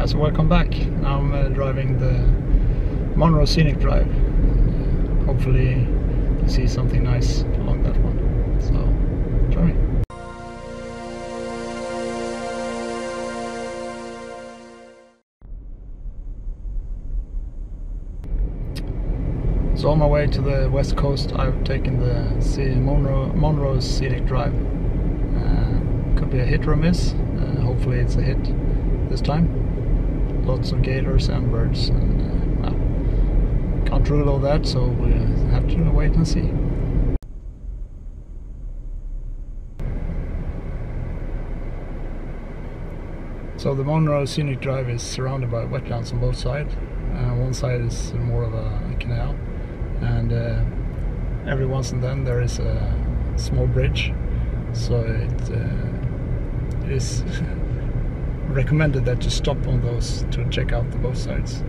So welcome back. Now I'm driving the Monroe Scenic Drive. Hopefully you see something nice along that one. So join me. So on my way to the west coast, I've taken the Monroe Scenic Drive. Could be a hit or a miss. Hopefully it's a hit this time. Lots of gators and birds, and well, can't rule all that, so we have to wait and see. So the Monroe Scenic Drive is surrounded by wetlands on both sides. One side is more of a canal, and every once and then there is a small bridge, so it is recommended that you stop on those to check out the both sides.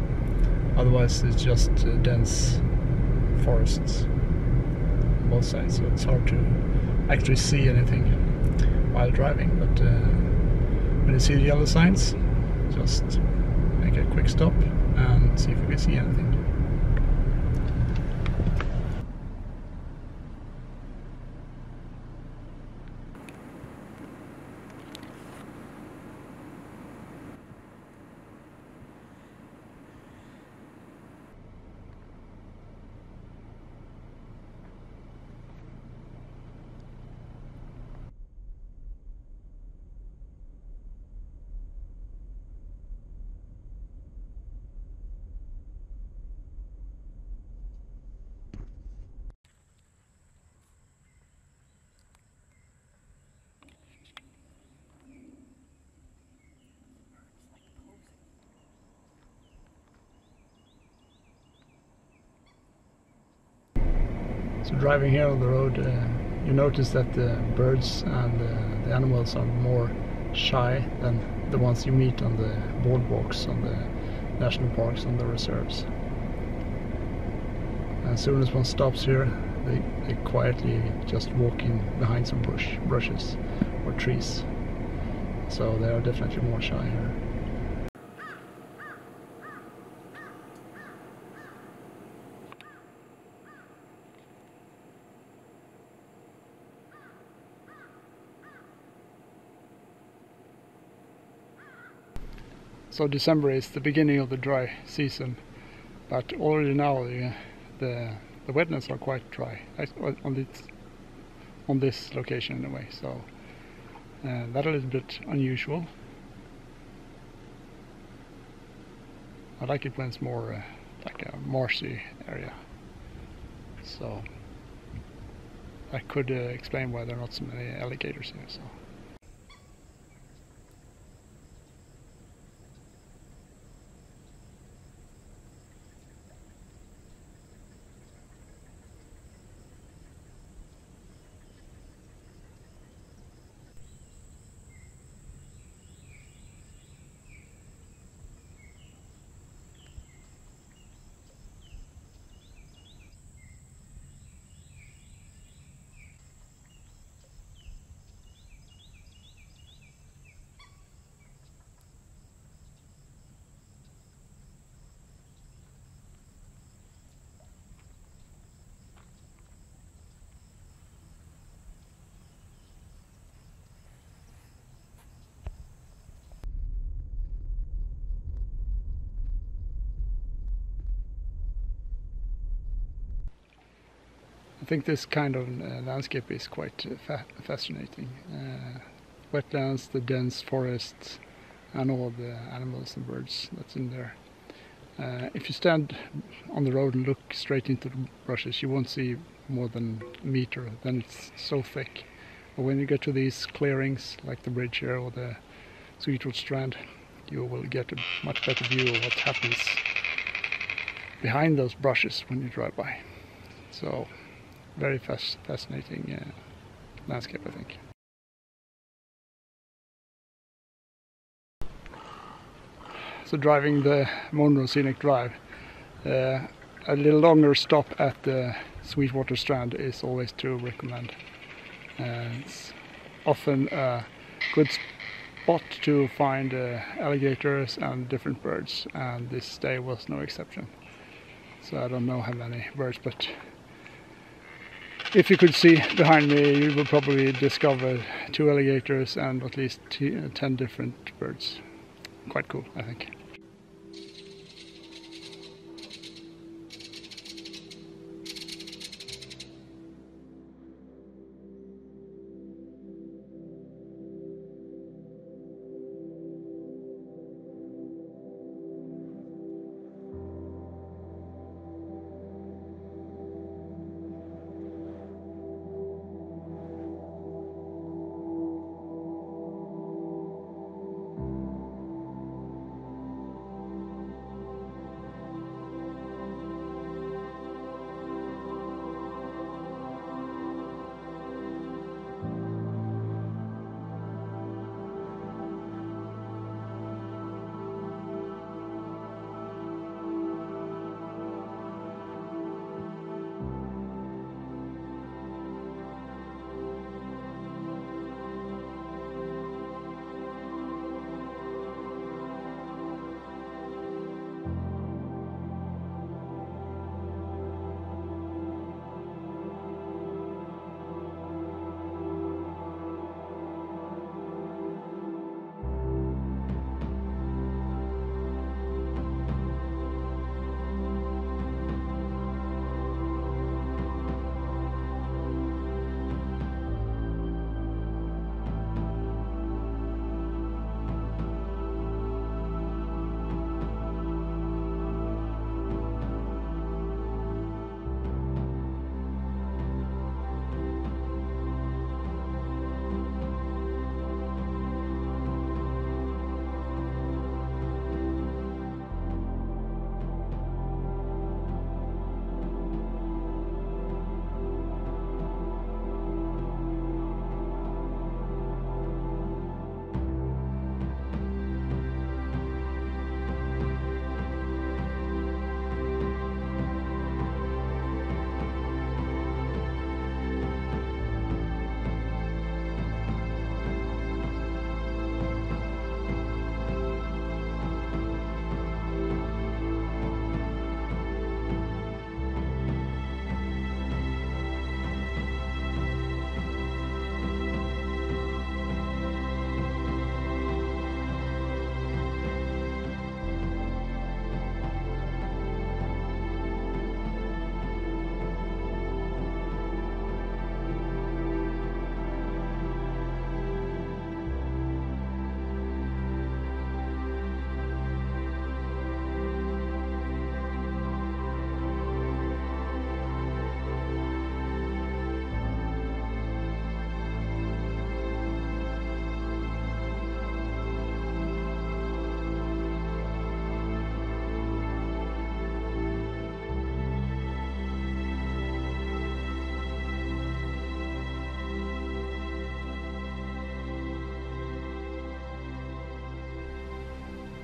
Otherwise it's just dense forests on both sides, so it's hard to actually see anything while driving. But when you see the yellow signs, just make a quick stop and see if you can see anything. So driving here on the road, you notice that the birds and the animals are more shy than the ones you meet on the boardwalks, on the national parks, on the reserves. As soon as one stops here, they quietly just walk in behind some bushes or trees. So they are definitely more shy here. So December is the beginning of the dry season, but already now the wetlands are quite dry on this location anyway. So that's a little bit unusual. I like it when it's more like a marshy area. So that could explain why there are not so many alligators here. So. I think this kind of landscape is quite fascinating. Wetlands, the dense forests, and all the animals and birds that's in there. If you stand on the road and look straight into the bushes, you won't see more than a meter, then it's so thick. But when you get to these clearings, like the bridge here or the Sweetwood Strand, you will get a much better view of what happens behind those brushes when you drive by. So very fascinating landscape, I think. So driving the Monroe Scenic Drive, a little longer stop at the Sweetwater Strand is always to recommend. It's often a good spot to find alligators and different birds, and this day was no exception. So I don't know how many birds, but if you could see behind me, you will probably discover 2 alligators and at least 10 different birds. Quite cool, I think.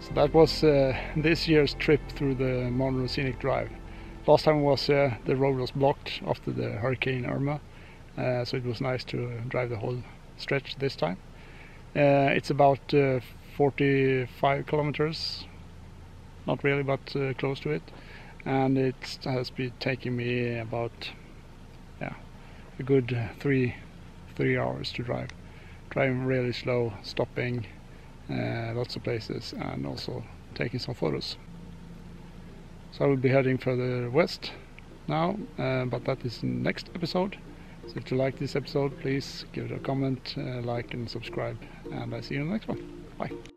So that was this year's trip through the Monroe Scenic Drive. Last time was the road was blocked after the Hurricane Irma, so it was nice to drive the whole stretch this time. It's about 45 kilometers, not really, but close to it, and it has been taking me about a good three hours to drive. Driving really slow, stopping lots of places, and also taking some photos. So I will be heading further west now, but that is next episode. So if you like this episode, please give it a comment, like and subscribe, and I see you in the next one. Bye.